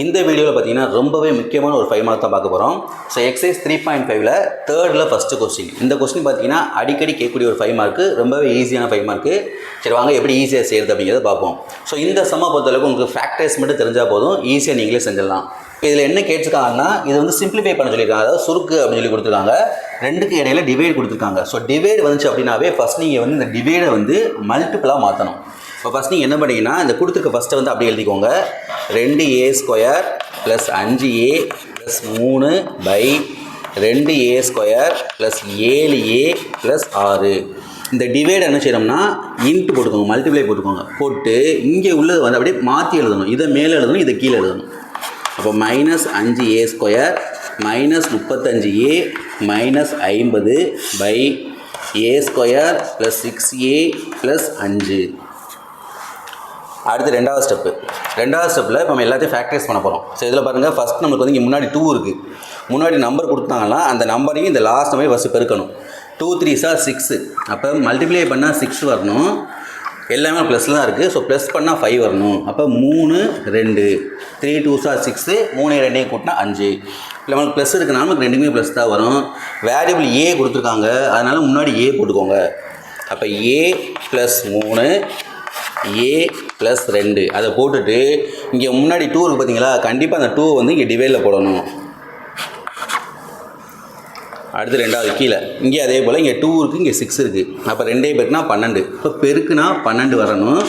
இந்த வீடியோவில் பார்த்தீங்கன்னா ரொம்பவே முக்கியமான ஒரு 5 மார்க் தான் பார்க்க போகிறோம். ஸோ எக்ஸசைஸ் 3.5ல் தேர்டில் ஃபஸ்ட்டு கொஸ்டின். இந்த கொஸ்டின் பார்த்தீங்கன்னா அடிக்கடி கேட்கக்கூடிய ஒரு 5 மார்க்கு, ரொம்பவே ஈஸியான 5 மார்க்கு. சரி வாங்க எப்படி ஈஸியாக செய்கிறது அப்படிங்கிறத பார்ப்போம். ஸோ இந்த சம்மை பொறுத்தளவுக்கு உங்களுக்கு ஃபேக்டர்ஸ் மட்டும் தெரிஞ்சால் போதும், ஈஸியாக நீங்களே செஞ்சிடலாம். இதில் என்ன கேட்டிருக்காங்கன்னா இது வந்து சிம்பிளிஃபை பண்ண சொல்லியிருக்காங்க, அதாவது சுருக்கு அப்படின்னு சொல்லி கொடுத்துருக்காங்க. ரெண்டுக்கு இடையில டிவைட் கொடுத்துருக்காங்க. ஸோ டிவைட் வந்துச்சு அப்படின்னாவே ஃபஸ்ட் நீங்கள் வந்து இந்த டிவைடை வந்து மல்டிபிளாக மாற்றணும். இப்போ ஃபஸ்ட் நீங்கள் என்ன பண்ணீங்கன்னா இந்த கொடுத்துருக்க ஃபஸ்ட்டை வந்து அப்படியே எழுதிக்கோங்க. 2a² + 5a + 3 / 2a² + 7a + 6. இந்த டிவைட் என்ன செய்யணும்னா இன்ட்டு போட்டுக்கோங்க, மல்டிப்ளை போட்டுக்கோங்க. போட்டு இங்கே உள்ளது வந்து அப்படியே மாற்றி எழுதணும். இதை மேலே எழுதணும், இதை கீழே எழுதணும். அப்போ -5a² - 35a - 50 / a² + 6a + 5. அடுத்து ரெண்டாவது ஸ்டெப்பில் இப்போ நம்ம எல்லாத்தையும் ஃபேக்டரைஸ் பண்ண போகிறோம். ஸோ இதில் பாருங்கள், ஃபஸ்ட் நம்மளுக்கு வந்து இங்கே முன்னாடி 2 இருக்குது. முன்னாடி நம்பர் கொடுத்தாங்கன்னா அந்த நம்பரையும் இந்த லாஸ்ட் நம்பரையும் ஃபஸ்ட்டு பெருக்கணும். 2 3s are 6. அப்போ மல்டிப்ளை பண்ணால் 6 வரணும். எல்லாமே ப்ளஸில் தான் இருக்குது. ஸோ ப்ளஸ் பண்ணால் 5 வரணும். அப்போ 3 2 3 2s are 6, 3 2 கூட்டினா 5. இல்லை நம்மளுக்கு ப்ளஸ் இருக்குன்னா நமக்கு ரெண்டுமே ப்ளஸ் தான் வரும். வேரியபிள் ஏ கொடுத்துருக்காங்க, அதனால் முன்னாடி ஏ போட்டுக்கோங்க. அப்போ a + 3 a + 2 அதை போட்டுட்டு இங்கே முன்னாடி 2 இருக்குது பார்த்தீங்களா, கண்டிப்பாக அந்த 2 வந்து இங்கே டிவைடில் போடணும். அடுத்து ரெண்டாவது கீழே இங்கே அதே போல் இங்கே 2 இருக்குது, இங்கே 6 இருக்குது. அப்போ 2 பெருக்குனா 12. இப்போ பெருக்குனா 12 வரணும்.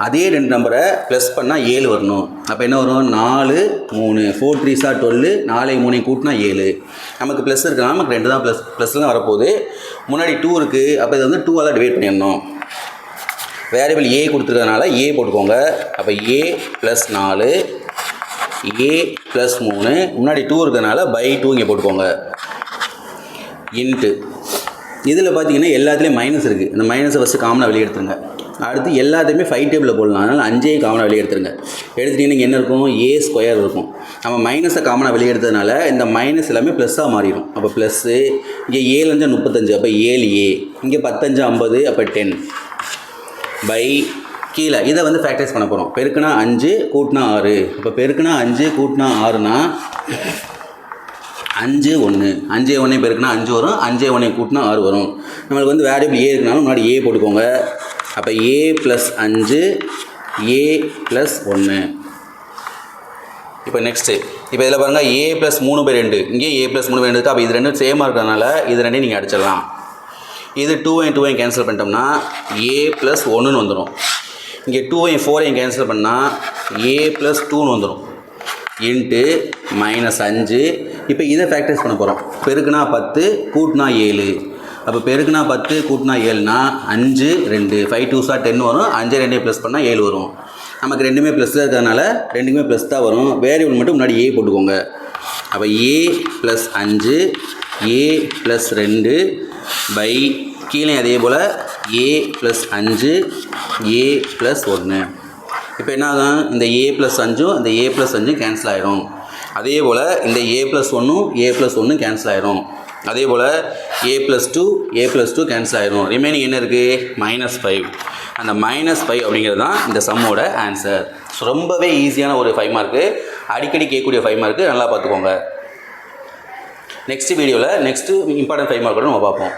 அதே 2 நம்பரை ப்ளஸ் பண்ணால் 7 வரணும். அப்போ என்ன வரும், 4 3 4 3s are 12, 4 3 கூட்டினா 7. நமக்கு ப்ளஸ் இருக்குன்னா நமக்கு 2 தான் ப்ளஸில் தான் வரப்போகுது. முன்னாடி 2 இருக்குது, அப்போ இதை வந்து 2ஆல் டிவைட் பண்ணிடணும். வேரியபிள் ஏ கொடுத்துருக்கறதுனால ஏ போட்டுக்கோங்க. அப்போ a + 4 a + 3 முன்னாடி 2 இருக்கிறதுனால /2 இங்கே போட்டுக்கோங்க. இன்ட்டு இதில் பார்த்தீங்கன்னா எல்லாத்துலேயும் மைனஸ் இருக்குது. இந்த மைனஸை ஃபஸ்ட்டு காமனாக வெளியே எடுத்துருங்க. அடுத்து எல்லாத்தையுமே 5 டேபிளில் போடலாம், அதனால் 5 காமனாக வெளியே எடுத்துருங்க. எடுத்துட்டிங்கன்னா இங்கே என்ன இருக்கும், a² இருக்கும். நம்ம மைனஸை காமனாக வெளியே எடுத்ததுனால இந்த மைனஸ் எல்லாமே ப்ளஸ்ஸாக மாறிடும். அப்போ ப்ளஸ்ஸு இங்கே 7 5 35, அப்போ 7a. இங்கே 10 5 50, அப்போ 10 கீழே இதை வந்து ஃபேக்டரைஸ் பண்ண போகிறோம். பெருக்குனா 5 கூட்டினா 6. இப்போ பெருக்குனா 5 கூட்டினா 6னா 5 1 5 1 பெருக்குனா 5 வரும். 5 1 கூட்டினா 6 வரும். நம்மளுக்கு வந்து வேரியபிள் ஏ இருக்குனாலும் முன்னாடி ஏ போட்டுக்கோங்க. அப்போ a + 5 a + 1. இப்போ நெக்ஸ்ட்டு இப்போ இதில் பாருங்கள், a + 3/2 இங்கே a + 3/2 இருக்குது. அப்போ இது ரெண்டும் சேமாக இருக்கிறதுனால இது ரெண்டையும் நீங்கள் அடிச்சிடலாம். இது 2 கேன்சல் பண்ணிட்டோம்னா a + 1ன்னு வந்துடும். இங்கே 2 4 கேன்சல் பண்ணால் a + 2ன்னு வந்துடும். இன்ட்டு -5. இப்போ இதை ஃபேக்டரைஸ் பண்ண போகிறோம். பெருக்குனா 10 கூட்டினா 7. அப்போ பெருக்குனா 10 கூட்டினா 7னா 5 2 5 2s are 10 வரும். 5 2 ப்ளஸ் பண்ணால் 7 வரும். நமக்கு ரெண்டுமே ப்ளஸில் இருக்கிறதுனால ரெண்டுமே ப்ளஸ் தான் வரும். வேரியபிள் மட்டும் முன்னாடி a போட்டுக்கோங்க. அப்போ a + 5 a + 2 கீழே அதே போல் a + 5 a + 1. இப்போ என்ன ஆகும், இந்த a + 5ம் இந்த a + 5ம் கேன்சல் ஆகிடும். அதே போல் இந்த a + 1ம் a + 1ம் கேன்சல் ஆகிடும். அதே போல் a + 2 a + 2 கேன்சல் ஆகிடும். ரிமைனிங் என்ன இருக்குது, -5. அந்த -5 அப்படிங்கிறது தான் இந்த சம்மோட ஆன்சர். ஸோ ரொம்பவே ஈஸியான ஒரு 5 மார்க்கு, அடிக்கடி கேட்கக்கூடிய 5 மார்க்கு, நல்லா பார்த்துக்கோங்க. நெக்ஸ்ட் வீடியோவில் நெக்ஸ்ட்டு இம்பார்ட்டன்ட் 5 மார்க்கோட நம்ம பார்ப்போம்.